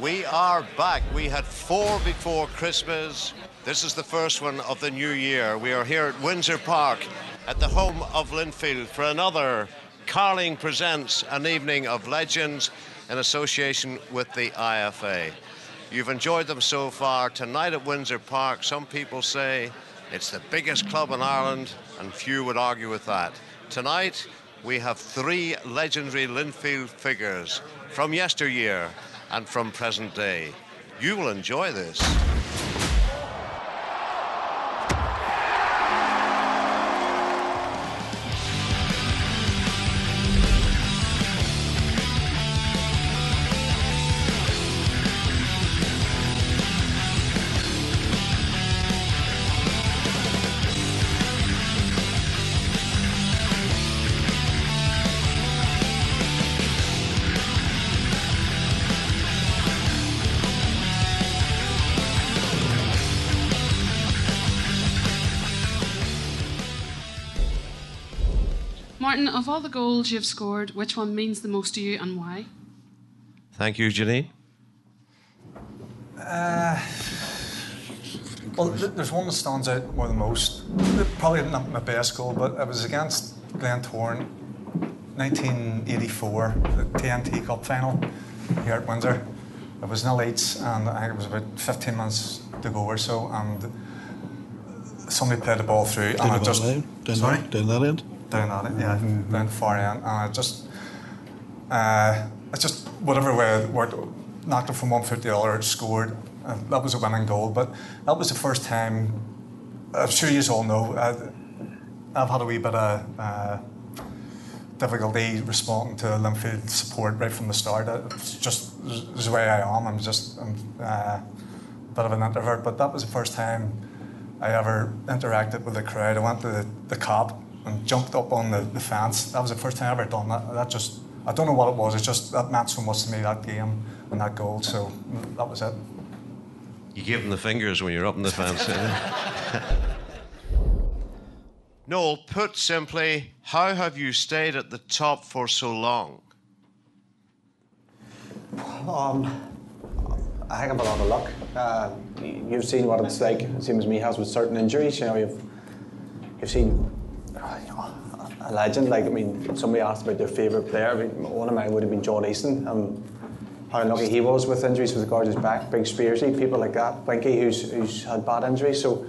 We are back. We had 4 before Christmas. This is the first one of the new year. We are here at Windsor Park at the home of Linfield for another Carling Presents, an evening of legends in association with the IFA. You've enjoyed them so far. Tonight at Windsor Park, some people say it's the biggest club in Ireland, and few would argue with that. Tonight, we have 3 legendary Linfield figures from yesteryear and from present day. You will enjoy this. Martin, of all the goals you've scored, which one means the most to you and why? Thank you, Janine. Well, there's one that stands out more than most. Probably not my best goal, but it was against Glentoran, 1984, the TNT Cup final here at Windsor. It was 0-8, and I think it was about 15 minutes to go or so, and somebody played the ball through, and I just... Down that end? Down at it, yeah, down the far end, and I just whatever way it worked, knocked it from one foot to the other, scored. That was a winning goal, but that was the first time. I'm sure you all know I've had a wee bit of difficulty responding to Linfield support right from the start. It's just the way I am. I'm a bit of an introvert, but that was the first time I ever interacted with the crowd. I went to the cop and jumped up on the fence. That was the first time I ever done that. I don't know what it was. It's just that meant so much to me, that game and that goal. So that was it. You give them the fingers when you're up on the fence. Noel, put simply, how have you stayed at the top for so long? I think I've a lot of luck. You've seen what it's like, it seems me has with certain injuries. You know, you've seen a legend. Like, I mean, somebody asked about their favourite player. I mean, one of mine would have been John Easton. How lucky he was with injuries with regards to his back. Big Spearsy, people like that. Winky, who's had bad injuries. So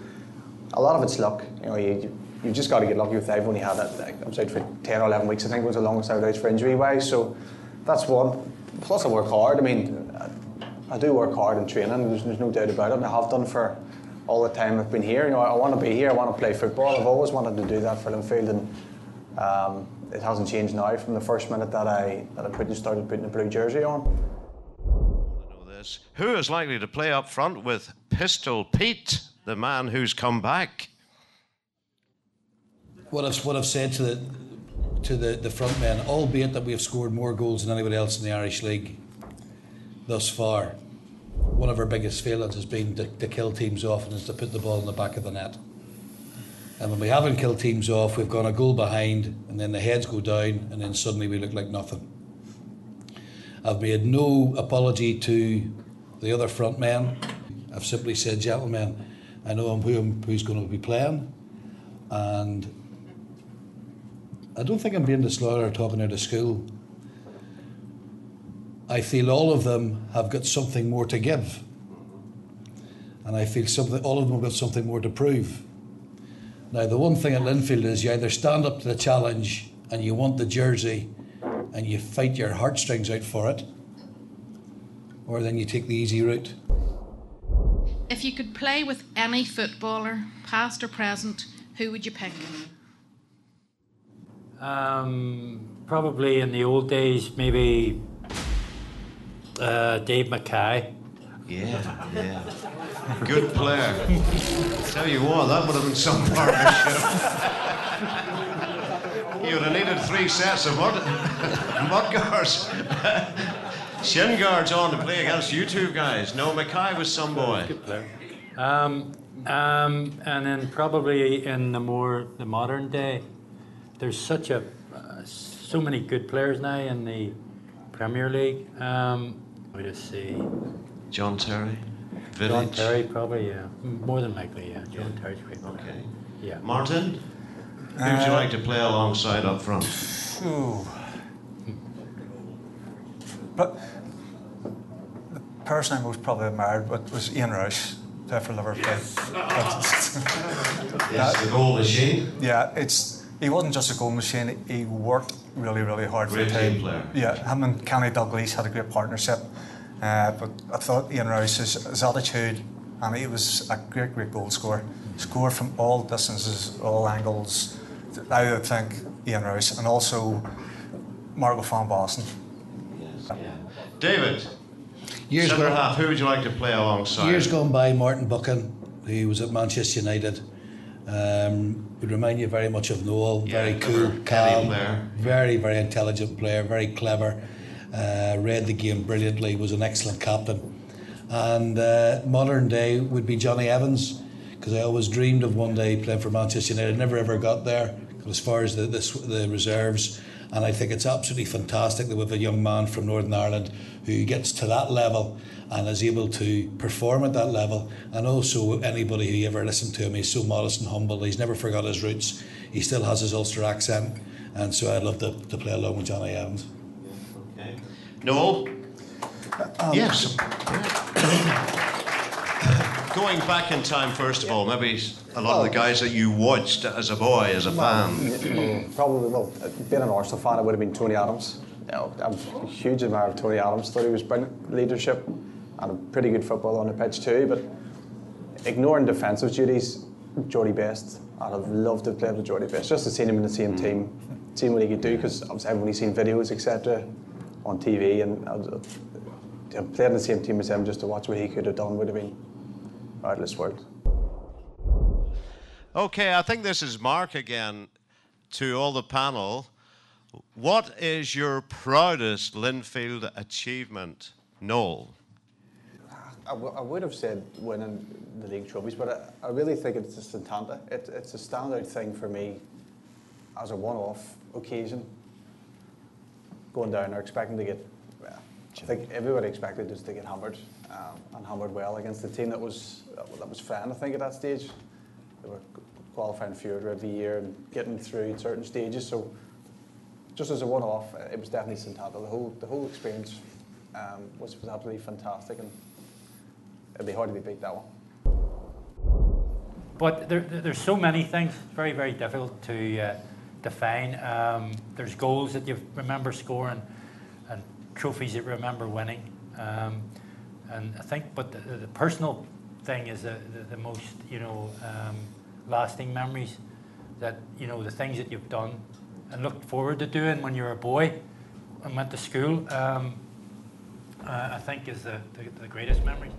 a lot of it's luck. You know, you've just got to get lucky with everyone. He had that. Like, I was out for 10 or 11 weeks. I think it was the longest I was out for injury wise. So that's one. Plus, I work hard. I mean, I do work hard in training. There's no doubt about it. And I have done for all the time I've been here. You know, I want to be here. I want to play football. I've always wanted to do that for Linfield, and it hasn't changed now from the first minute that I started putting the blue jersey on. I know this. Who is likely to play up front with Pistol Pete, the man who's come back? What I've said to the front men, albeit that we have scored more goals than anybody else in the Irish League thus far, one of our biggest failings has been to kill teams off, and is to put the ball in the back of the net. And when we haven't killed teams off, we've gone a goal behind, and then the heads go down, and then suddenly we look like nothing. I've made no apology to the other front men. I've simply said, gentlemen, I know who's going to be playing, and I don't think I'm being disloyal or talking out of school. I feel all of them have got something more to give, and I feel all of them have got something more to prove. Now, the one thing at Linfield is you either stand up to the challenge and you want the jersey and you fight your heartstrings out for it, or then you take the easy route. If you could play with any footballer, past or present, who would you pick? Probably in the old days, maybe Dave Mackay. Yeah. Good player. Tell you what, that would have been some partnership. You would have needed 3 sets of mud guards. Shin guards on to play against you two guys. No, Mackay was some boy. Good player. And then probably in the modern day, there's so many good players now in the Premier League. We just see John Terry? Village? John Terry, probably, yeah. More than likely, yeah. John Terry's great. Okay. Yeah. Martin? Who would you like to play alongside up front? Ooh. But the person I most probably admired was Ian Rouse, there for Liverpool. Yes, the goal machine. Yeah, he wasn't just a goal machine. He worked really, really hard Great for the team. team player. Yeah, him and Kenny Dalglish had a great partnership. But I thought Ian Rouse's his attitude, and he was a great, great goal scorer. Scored from all distances, all angles. I would think Ian Rouse, and also Margot van Basten. Yes. Yeah. David, Years centre ago- half, who would you like to play alongside? Years gone by, Martin Buchan, who was at Manchester United, would remind you very much of Noel. Yeah, Very cool, clever, calm, player. very, very intelligent player, very clever. Read the game brilliantly. Was an excellent captain. And modern day would be Johnny Evans, because I always dreamed of one day playing for Manchester United. Never ever got there, as far as the reserves. And I think it's absolutely fantastic that we have a young man from Northern Ireland who gets to that level and is able to perform at that level. And also, anybody who ever listened to him, he's so modest and humble. He's never forgot his roots. He still has his Ulster accent. And so I'd love to play along with Johnny Evans. Okay. Noel? Yes. Going back in time, first of all, maybe a lot of the guys that you watched as a boy, as a fan. Probably, well, being an Arsenal fan, it would have been Tony Adams. You know, I'm a huge admirer of Tony Adams. Thought he was brilliant leadership and a pretty good football on the pitch too. But ignoring defensive duties, Geordie Best. I'd have loved to play with Geordie Best, just to see him in the same team, seeing what he could do. Because I've only seen videos, etc., on TV, and playing in the same team as him just to watch what he could have done would have been out of this world. Okay, I think this is Mark again to all the panel. What is your proudest Linfield achievement, Noel? I would have said winning the league trophies, but I really think it's just Santanta. It's a standout thing for me as a one-off occasion. Going down there expecting to get, I think everybody expected us to get hammered, and hammered well against a team that was fine, I think, at that stage. They were qualifying for every year and getting through certain stages. So just as a one-off, it was definitely Santanta. The whole experience was absolutely fantastic, and it'd be hard to be beat that one. But there's so many things, very, very difficult to define. There's goals that you remember scoring and trophies that you remember winning. And I think, but the personal thing is the most, lasting memories, that, the things that you've done and looked forward to doing when you were a boy and went to school, I think is the greatest memory.